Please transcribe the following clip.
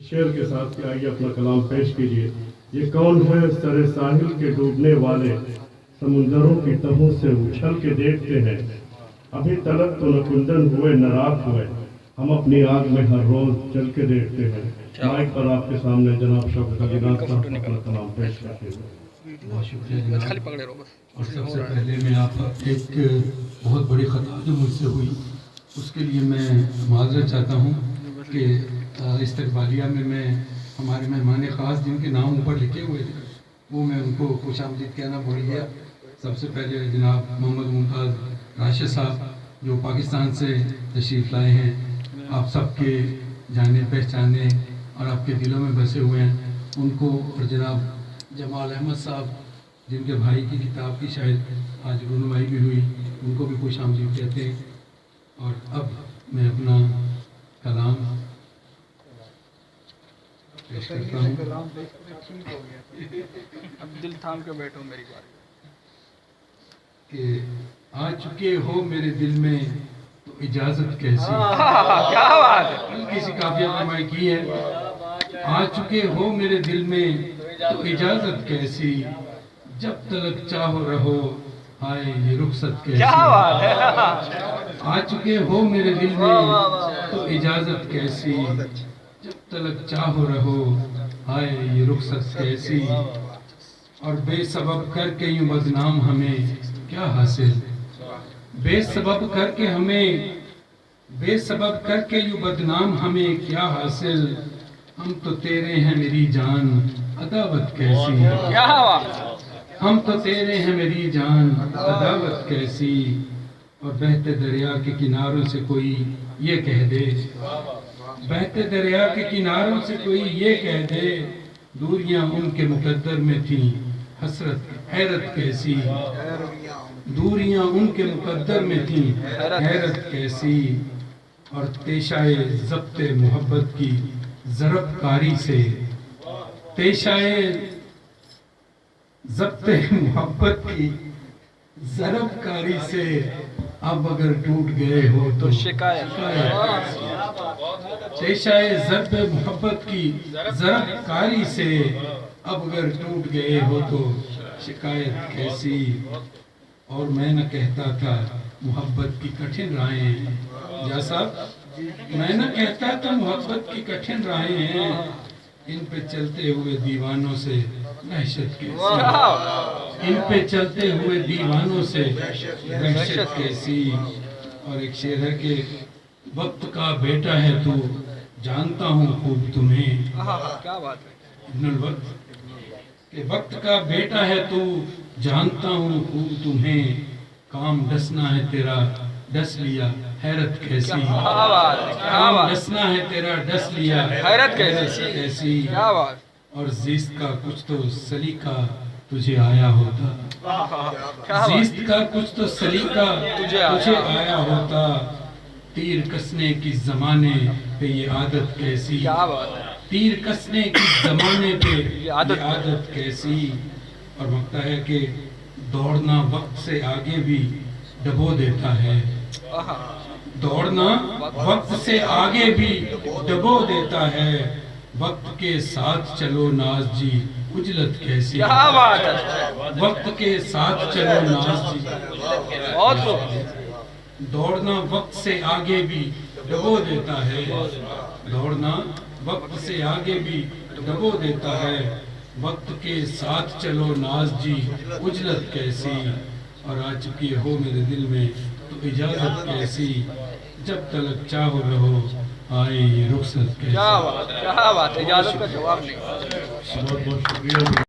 शेर के साथ कि आइए अपना कलाम पेश कीजिए। ये कौन है सरे साहिल के डूबने वाले, समुंदरों की तहों से उछल के देखते हैं। अभी तलक तो न कुंदन हुए न राख हुए, हम अपनी आग में हर रोज जल के देखते हैं। माइक पर आपके सामने जनाब शौकत अली नाथ साहब अपना कलाम पेश करते हैं। बहुत शुक्रिया जनाब। और सबसे पहले मैं आप एक बहुत बड़ी ख़ता जो मुझसे हुई उसके लिए मैं माज़रत चाहता हूँ कि इस्तकबालिया में मैं हमारे मेहमान ख़ास जिनके नाम ऊपर लिखे हुए थे वो मैं उनको खुशामदीद कहना भूल गया। सबसे पहले जनाब मोहम्मद मुमताज़ राशिद साहब जो पाकिस्तान से तशरीफ़ लाए हैं, आप सबके जाने पहचाने और आपके दिलों में बसे हुए हैं, उनको, और जनाब जमाल अहमद साहब जिनके भाई की किताब की शायद आज रुनुमाई भी हुई, उनको भी खुशामदीद कहते हैं। और अब मैं अपना कलाम पेश करता हूँ। अब दिल थाम के बैठो मेरी बारी। कि आ चुके हो मेरे दिल में तो इजाज़त कैसी, क्या बात है। हल्की सी काफिया फरमाई की है। आ चुके हो मेरे दिल में तो इजाज़त कैसी, जब तलक चाहो रहो आए ये रुखसत कैसी। क्या बात है। आ चुके हो मेरे दिल में तो इजाज़त कैसी, जब तलक चाहो रहो आए ये रुखसत कैसी। और बेसबब करके यूं बदनाम हमें क्या हासिल, बेसबब करके हमें, बेसबब करके यूं बदनाम हमें क्या हासिल। हम तो तेरे हैं मेरी जान अदावत कैसी, क्या बात। हम तो तेरे हैं मेरी जान अदावत कैसी। और बहते दरिया के किनारों से कोई ये कह दे, बहते दरिया के किनारों से कोई ये कह दे, दूरियां उनके मुकद्दर में थी हसरत हैरत कैसी। दूरियां उनके मुकद्दर में थी हैरत कैसी। और पेशाए ज़ब्ते मोहब्बत की ज़रबकारी से, पेशाए ज़ब्ते मोहब्बत की ज़रबकारी से अब अगर टूट गए हो तो शिकायत। पेशाए ज़ब्ते मोहब्बत की ज़रबकारी से अब अगर टूट गए हो तो शिकायत कैसी। और मैं न कहता था मोहब्बत की कठिन राहें हैं, जैसा मैं न कहता था मोहब्बत की कठिन राहें हैं, इन पे चलते हुए दीवानों से वहशत कैसी, इन पे चलते हुए दीवानों से वहशत कैसी। और एक शेर है कि वक्त का बेटा है तू जानता हूँ खूब तुम्हें, क्या बात है। इब्नुल वक्त कि वक्त का बेटा है तू जानता हूँ खूब तुम्हें, काम डसना है तेरा डस लिया हैरत कैसी। क्या बात है। क्या काम बात। डसना है तेरा डस लिया हैरत कैसी। कैसी। क्या बात। और ज़िस्त का कुछ तो सलीका तुझे आया होता, क्या बात। ज़िस्त का कुछ तो सलीका तुझे आया होता, तीर कसने की ज़माने पे ये आदत कैसी। क्या बात है। तीर कसने की ज़माने पे ये आदत कैसी। और लगता है कि दौड़ना वक्त से आगे भी डबो देता है, दौड़ना वक्त से आगे भी डबो देता है, वक्त के साथ चलो नाज जी उजलत कैसी। क्या बात है। वक्त के साथ चलो नाज जी, बहुत खूब। दौड़ना वक्त से आगे भी डबो देता है, दौड़ना वक्त से आगे भी डबो देता है, वक्त के साथ चलो नाज जी उजलत कैसी। और आ चुकी हो मेरे दिल में तो इजाज़त कैसी, जब तलक चाहो रहो आए ये रुखसत कैसी। क्या बात। क्या बात। इजाजत का जवाब नहीं। बहुत बहुत शुक्रिया।